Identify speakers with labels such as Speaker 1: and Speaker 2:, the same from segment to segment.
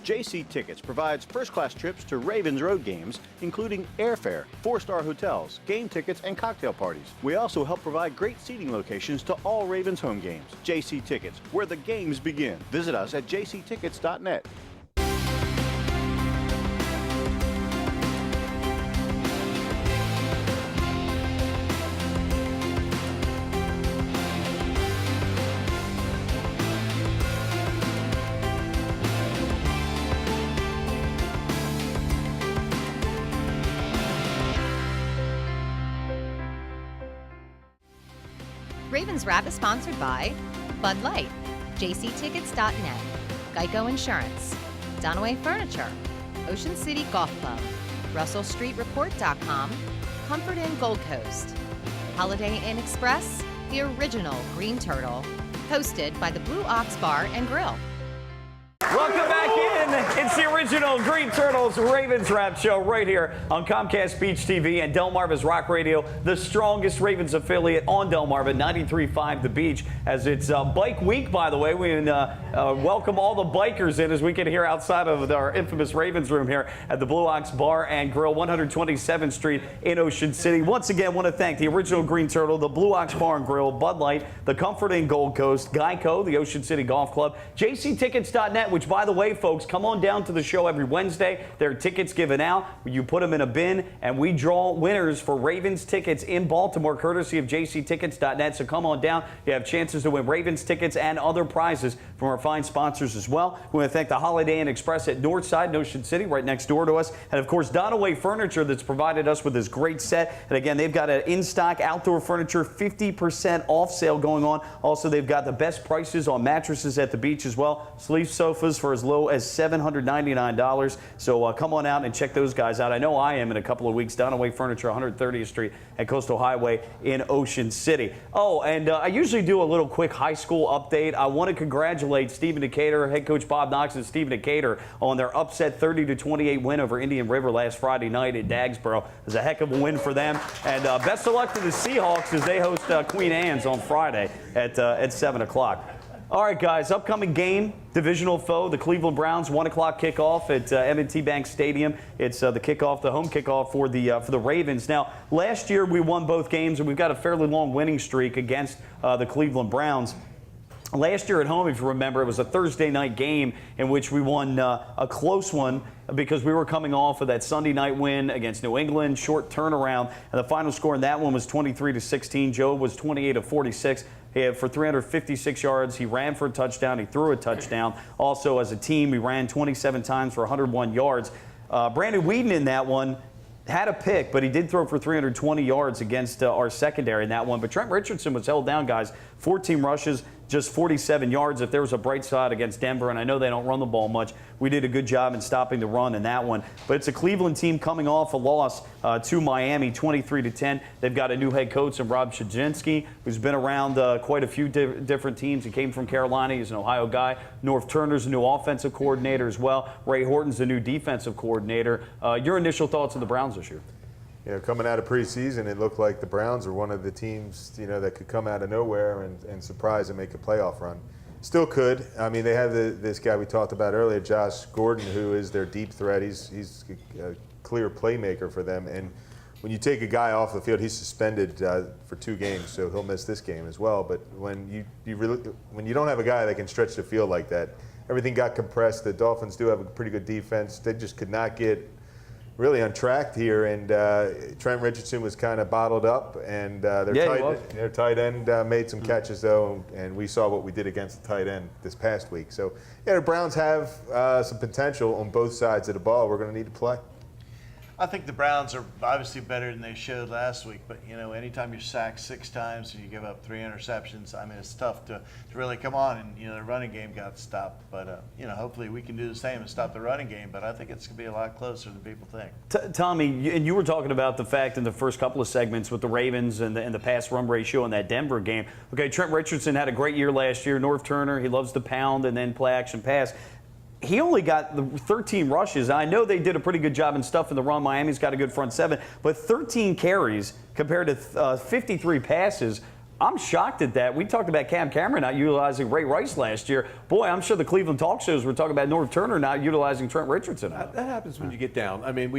Speaker 1: JC Tickets provides first-class trips to Ravens road games, including airfare, 4-star hotels, game tickets, and cocktail parties. We also help provide great seating locations to all Ravens home games. JC Tickets, where the games begin. Visit us at jctickets.net.
Speaker 2: Ravens Wrap is sponsored by Bud Light, jctickets.net, Geico Insurance, Donaway Furniture, Ocean City Golf Club, RussellStreetReport.com, Comfort Inn Gold Coast, Holiday Inn Express, the original Green Turtle, hosted by the Blue Ox Bar and Grill.
Speaker 3: Welcome back in. It's the original Green Turtles Ravens Wrap Show right here on Comcast Beach TV and Delmarva's Rock Radio, the strongest Ravens affiliate on Delmarva, 93.5 The Beach. As it's Bike Week, by the way, we welcome all the bikers in as we can hear outside of our infamous Ravens room here at the Blue Ox Bar and Grill, 127th Street in Ocean City. Once again, want to thank the original Green Turtle, the Blue Ox Bar and Grill, Bud Light, the Comfort Inn Gold Coast, Geico, the Ocean City Golf Club, jctickets.net, which, by the way, folks, come on down to the show every Wednesday. There are tickets given out. You put them in a bin, and we draw winners for Ravens tickets in Baltimore, courtesy of jctickets.net. So come on down. You have chances to win Ravens tickets and other prizes from our fine sponsors as well. We want to thank the Holiday Inn Express at Northside in Ocean City, right next door to us. And, of course, Donaway Furniture that's provided us with this great set. And, again, they've got an in-stock outdoor furniture 50% off sale going on. Also, they've got the best prices on mattresses at the beach as well. Sleeve sofas for as low as $799. So come on out and check those guys out. I know I am in a couple of weeks. Donaway Furniture, 130th Street and Coastal Highway in Ocean City. Oh, and I usually do a little quick high school update. I want to congratulate Stephen Decatur, head coach Bob Knox and Stephen Decatur on their upset 30-28 win over Indian River last Friday night at Dagsboro. It was a heck of a win for them. And best of luck to the Seahawks as they host Queen Anne's on Friday at 7 o'clock. All right, guys, upcoming game, divisional foe, the Cleveland Browns, 1 o'clock kickoff at M&T Bank Stadium. It's the kickoff, the home kickoff for the Ravens. Now, last year we won both games, and we've got a fairly long winning streak against the Cleveland Browns. Last year at home, if you remember, it was a Thursday night game in which we won a close one because we were coming off of that Sunday night win against New England, short turnaround, and the final score in that one was 23-16. Joe was 28 of 46. He had for 356 yards. He ran for a touchdown. He threw a touchdown. Also, as a team, we ran 27 times for 101 yards. Brandon Whedon in that one had a pick, but he did throw for 320 yards against our secondary in that one. But Trent Richardson was held down, guys. 14 rushes, just 47 yards. If there was a bright side against Denver, and I know they don't run the ball much, we did a good job in stopping the run in that one. But it's a Cleveland team coming off a loss to Miami, 23-10. They've got a new head coach in Rob Shajinsky, who's been around quite a few different teams. He came from Carolina. He's an Ohio guy. North Turner's a new offensive coordinator as well. Ray Horton's the new defensive coordinator. Your initial thoughts on the Browns this year?
Speaker 4: You know, coming out of preseason, it looked like the Browns were one of the teams, you know, that could come out of nowhere and surprise and make a playoff run. Still could. I mean, they have this guy we talked about earlier, Josh Gordon, who is their deep threat. He's a clear playmaker for them. And when you take a guy off the field, he's suspended for 2 games, so he'll miss this game as well. But when you don't have a guy that can stretch the field like that, everything got compressed. The Dolphins do have a pretty good defense. They just could not get really untracked here, and Trent Richardson was kind of bottled up, and their tight end made some catches, though, and we saw what we did against the tight end this past week. So, yeah, the Browns have some potential on both sides of the ball. We're going to need to play.
Speaker 5: I think the Browns are obviously better than they showed last week, but, you know, anytime you're sacked 6 times and you give up 3 interceptions, I mean, it's tough to really come on, and, you know, the running game got stopped. But, you know, hopefully we can do the same and stop the running game, but I think it's going to be a lot closer than people think.
Speaker 3: Tommy, and you were talking about the fact in the first couple of segments with the Ravens and the pass run ratio in that Denver game. Okay, Trent Richardson had a great year last year. North Turner, he loves to pound and then play action pass. He only got the 13 rushes. I know they did a pretty good job in stuffing the run. Miami's got a good front 7, but 13 carries compared to 53 passes. I'm shocked at that. We talked about Cam Cameron not utilizing Ray Rice last year. Boy, I'm sure the Cleveland talk shows were talking about Norv Turner not utilizing Trent Richardson.
Speaker 6: That happens when you get down. I mean,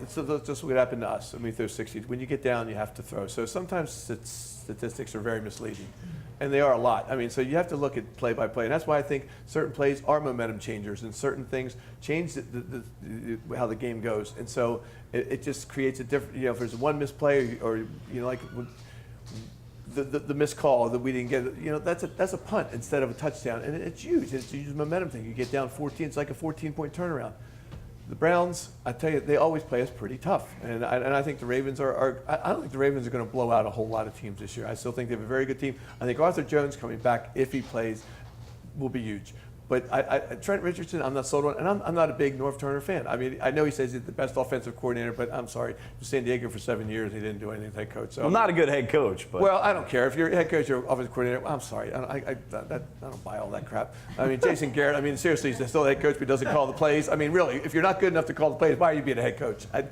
Speaker 6: so that's just what happened to us. I mean, through 60s. When you get down, you have to throw. So sometimes statistics are very misleading, and they are a lot. I mean, so you have to look at play by play, and that's why I think certain plays are momentum changers, and certain things change how the game goes. And so it just creates a different. You know, if there's one misplay, or like. The missed call that we didn't get, that's a punt instead of a touchdown, and it's huge. It's a huge momentum thing. You get down 14, it's like a 14-point turnaround. The Browns, I tell you, they always play us pretty tough, and I think the Ravens are. I don't think the Ravens are going to blow out a whole lot of teams this year. I still think they have a very good team. I think Arthur Jones coming back, if he plays, will be huge. But Trent Richardson, I'm not sold on, and I'm not a big Norv Turner fan. I mean, I know he says he's the best offensive coordinator, but I'm sorry, he was San Diego for 7 years. He didn't do anything as head coach. So,
Speaker 3: well, not a good head coach, but
Speaker 6: well, I don't care if you're a head coach or offensive coordinator. I'm sorry, I don't buy all that crap. I mean, Jason Garrett. I mean, seriously, he's still a head coach, but he doesn't call the plays. I mean, really, if you're not good enough to call the plays, why are you being a head coach? I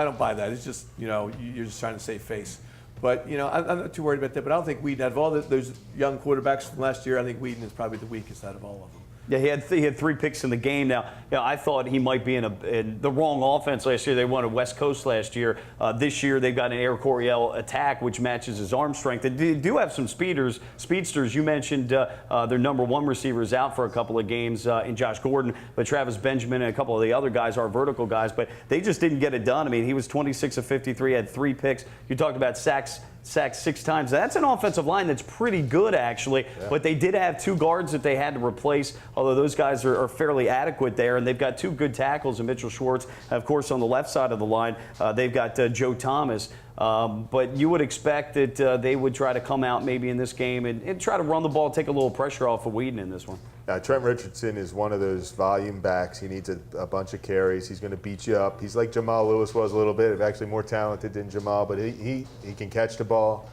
Speaker 6: don't buy that. It's just you're just trying to save face. But I'm not too worried about that. But I don't think Whedon, out of all those young quarterbacks from last year, I think Whedon is probably the weakest out of all of them.
Speaker 3: yeah, he had 3 picks in the game. Now, I thought he might be in the wrong offense last year. They won at West Coast last year. This year, they've got an Air Coryell attack, which matches his arm strength. They do have some speedsters. You mentioned their #1 receiver is out for a couple of games in Josh Gordon, but Travis Benjamin and a couple of the other guys are vertical guys. But they just didn't get it done. I mean, he was 26 of 53, had 3 picks. You talked about sacks 6 times. That's an offensive line that's pretty good, actually. Yeah. But they did have 2 guards that they had to replace, although those guys are fairly adequate there. And they've got 2 good tackles in Mitchell Schwartz. Of course, on the left side of the line, they've got Joe Thomas. But you would expect that they would try to come out maybe in this game and try to run the ball, take a little pressure off of Whedon in this one.
Speaker 4: Trent Richardson is one of those volume backs. He needs a bunch of carries. He's going to beat you up. He's like Jamal Lewis was a little bit, actually more talented than Jamal, but he can catch the ball.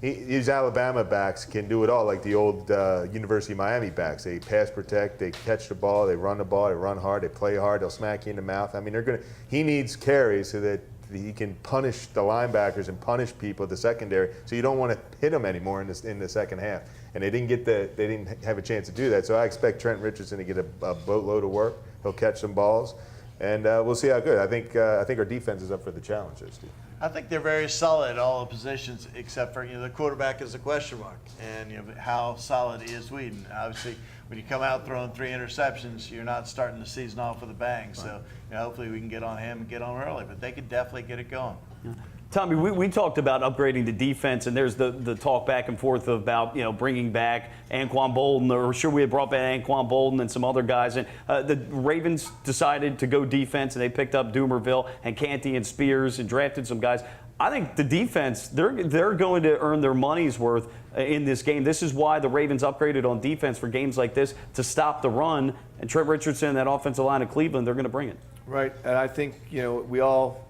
Speaker 4: These Alabama backs can do it all, like the old University of Miami backs. They pass protect, they catch the ball, they run the ball, they run hard, they play hard, they'll smack you in the mouth. I mean, he needs carries so that he can punish the linebackers and punish people at the secondary. So you don't want to hit them anymore in the second half. And they didn't have a chance to do that. So I expect Trent Richardson to get a boatload of work. He'll catch some balls, and we'll see how good. I think our defense is up for the challenge there, Steve.
Speaker 5: I think they're very solid at all the positions except for the quarterback is a question mark, and how solid is Whedon. Obviously, when you come out throwing 3 interceptions, you're not starting the season off with a bang. Right. So hopefully we can get on him and get on early, but they could definitely get it going.
Speaker 3: Yeah. Tommy, we talked about upgrading the defense, and there's the talk back and forth about bringing back Anquan Bolden, or should we have brought back Anquan Bolden and some other guys. And the Ravens decided to go defense, and they picked up Doomerville and Canty and Spears and drafted some guys. I think the defense, they're going to earn their money's worth in this game. This is why the Ravens upgraded on defense for games like this, to stop the run. And Trent Richardson and that offensive line of Cleveland, they're going to bring it.
Speaker 6: Right, and I think we all,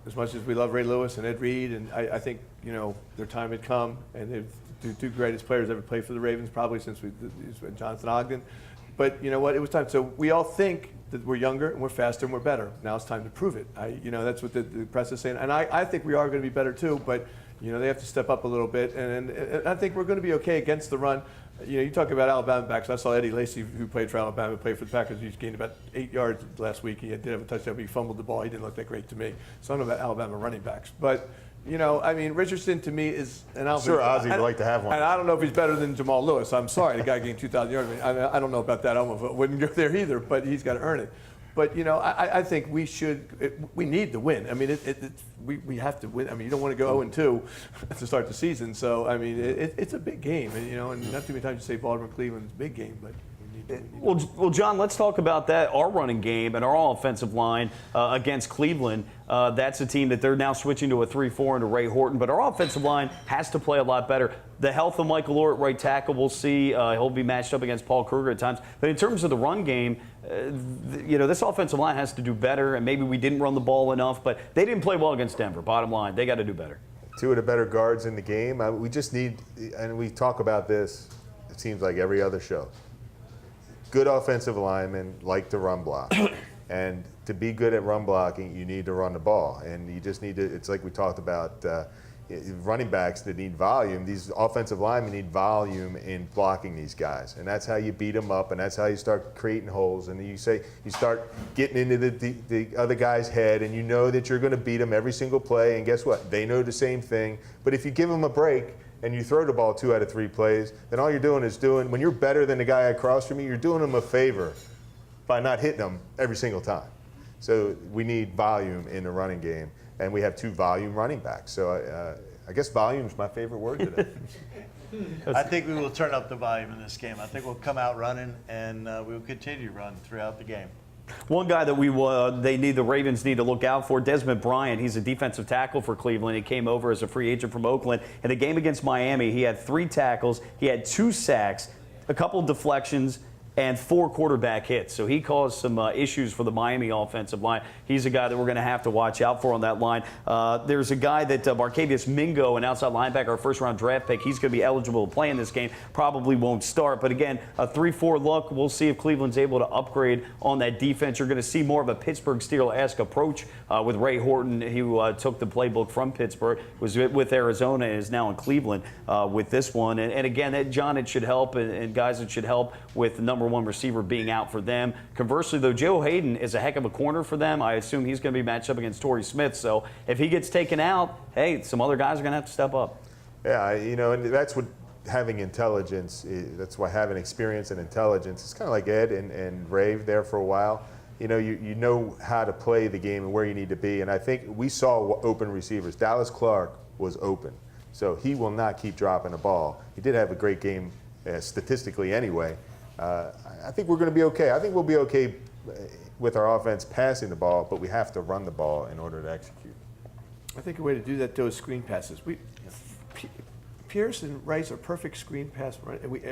Speaker 6: as much as we love Ray Lewis and Ed Reed, and I think their time had come, and they're 2 greatest players ever played for the Ravens, probably since Jonathan Ogden. But you know what? It was time. So we all think that we're younger and we're faster and we're better. Now it's time to prove it. That's what the press is saying, and I think we are going to be better too. But they have to step up a little bit, and I think we're going to be okay against the run. You talk about Alabama backs. I saw Eddie Lacy, who played for Alabama, played for the Packers. He's gained about 8 yards last week. He did have a touchdown, but he fumbled the ball. He didn't look that great to me. So I don't know about Alabama running backs. But, Richardson to me is an outfit.
Speaker 4: Sure, Ozzie would like to have one.
Speaker 6: And I don't know if he's better than Jamal Lewis. I'm sorry, the guy gained 2,000 yards. I don't know about that. I wouldn't go there either, but he's got to earn it. But I think we need to win. I mean, we have to win. I mean, you don't want to go 0-2 to start the season. So I mean, it's a big game, and not too many times you say Baltimore Cleveland's a big game, but.
Speaker 3: Well, John, let's talk about that. Our running game and our offensive line against Cleveland. That's a team that they're now switching to a 3-4 into Ray Horton. But our offensive line has to play a lot better. The health of Michael Orr at right tackle, we'll see. He'll be matched up against Paul Kruger at times. But in terms of the run game, this offensive line has to do better. And maybe we didn't run the ball enough, but they didn't play well against Denver. Bottom line, they got to do better.
Speaker 4: 2 of the better guards in the game. We just need, and we talk about this, it seems like every other show. Good offensive linemen like to run block. And to be good at run blocking, you need to run the ball. And you just need to, it's like we talked about, running backs that need volume. These offensive linemen need volume in blocking these guys, and that's how you beat them up, and that's how you start creating holes. And you start getting into the other guy's head, and you know that you're going to beat them every single play. And guess what? They know the same thing. But if you give them a break and you throw the ball 2 out of 3 plays, then all you're doing is when you're better than the guy across from you, you're doing them a favor by not hitting them every single time. So we need volume in the running game, and we have 2 volume running backs. So I guess volume is my favorite word today.
Speaker 5: I think we will turn up the volume in this game. I think we'll come out running, and we will continue to run throughout the game.
Speaker 3: One guy that the Ravens need to look out for, Desmond Bryant. He's a defensive tackle for Cleveland. He came over as a free agent from Oakland. In the game against Miami, he had 3 tackles. He had 2 sacks, a couple deflections, and 4 quarterback hits. So he caused some issues for the Miami offensive line. He's a guy that we're going to have to watch out for on that line. There's a guy that Marcavius Mingo, an outside linebacker, our first-round draft pick. He's going to be eligible to play in this game. Probably won't start. But again, a 3-4 look. We'll see if Cleveland's able to upgrade on that defense. You're going to see more of a Pittsburgh Steelers-esque approach with Ray Horton, who took the playbook from Pittsburgh, was with Arizona, and is now in Cleveland with this one. And again, John, it should help, and guys, it should help with the number 1 receiver being out for them. Conversely, though, Joe Hayden is a heck of a corner for them. I assume he's going to be matched up against Torrey Smith. So if he gets taken out, hey, some other guys are going to have to step up. Yeah,
Speaker 4: and that's what having intelligence, that's why having experience and intelligence, it's kind of like Ed and Rave there for a while. You know how to play the game and where you need to be. And I think we saw open receivers. Dallas Clark was open. So he will not keep dropping the ball. He did have a great game statistically anyway. I think we're going to be okay. I think we'll be okay with our offense passing the ball, but we have to run the ball in order to execute.
Speaker 6: I think a way to do that, though, is screen passes. Pierce and Rice are perfect screen pass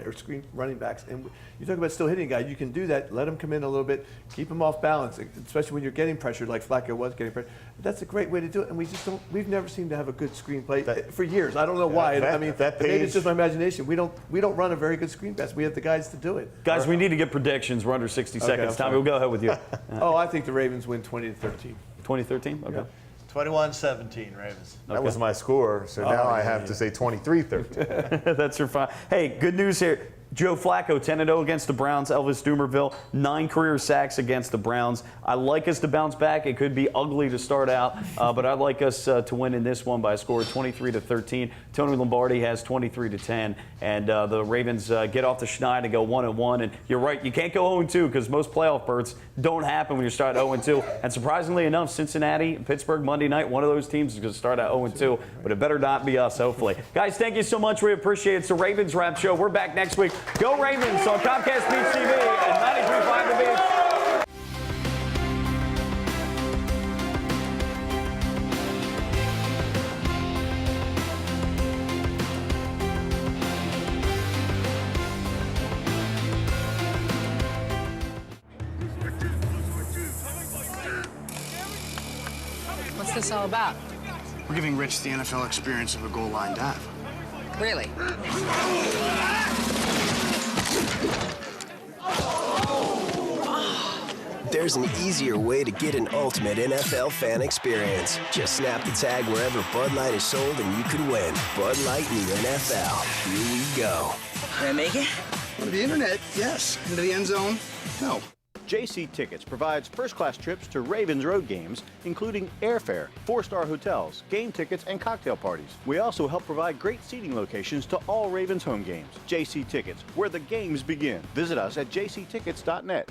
Speaker 6: or screen running backs. And you talk about still hitting a guy. You can do that. Let them come in a little bit. Keep them off balance, especially when you're getting pressured, like Flacco was getting pressured. That's a great way to do it. And we've never seemed to have a good screen play for years. I don't know why. Maybe it's just my imagination. We don't run a very good screen pass. We have the guys to do it.
Speaker 3: Guys, we need to get predictions. We're under 60 seconds. Tommy, we'll go ahead with you.
Speaker 6: I think the Ravens win 20-13.
Speaker 3: 2013? Okay.
Speaker 6: Yeah.
Speaker 5: 21-17 Ravens.
Speaker 4: That was my score, so now I have to say 23-13.
Speaker 3: That's your fine. Hey, good news here. Joe Flacco, 10-0 against the Browns. Elvis Dumervil, 9 career sacks against the Browns. I like us to bounce back. It could be ugly to start out, but I'd like us to win in this one by a score of 23-13. Tony Lombardi has 23-10, and the Ravens get off the schneid and go 1-1. And you're right, you can't go 0-2 because most playoff berths don't happen when you start 0-2. And surprisingly enough, Cincinnati, Pittsburgh, Monday night, one of those teams is going to start out 0-2, but it better not be us, hopefully. Guys, thank you so much. We appreciate it. It's the Ravens Wrap Show. We're back next week. Go Ravens on Comcast Beach TV and 93.5 The Beach.
Speaker 7: What's this all about?
Speaker 8: We're giving Rich the NFL experience of a goal line dive.
Speaker 7: Really?
Speaker 9: There's an easier way to get an ultimate NFL fan experience. Just snap the tag wherever Bud Light is sold and you could win. Bud Light in the NFL. Here we go.
Speaker 7: Can I make it?
Speaker 8: On the internet, yes. Into the end zone, no.
Speaker 1: JC Tickets provides first-class trips to Ravens road games, including airfare, 4-star hotels, game tickets, and cocktail parties. We also help provide great seating locations to all Ravens home games. JC Tickets, where the games begin. Visit us at jctickets.net.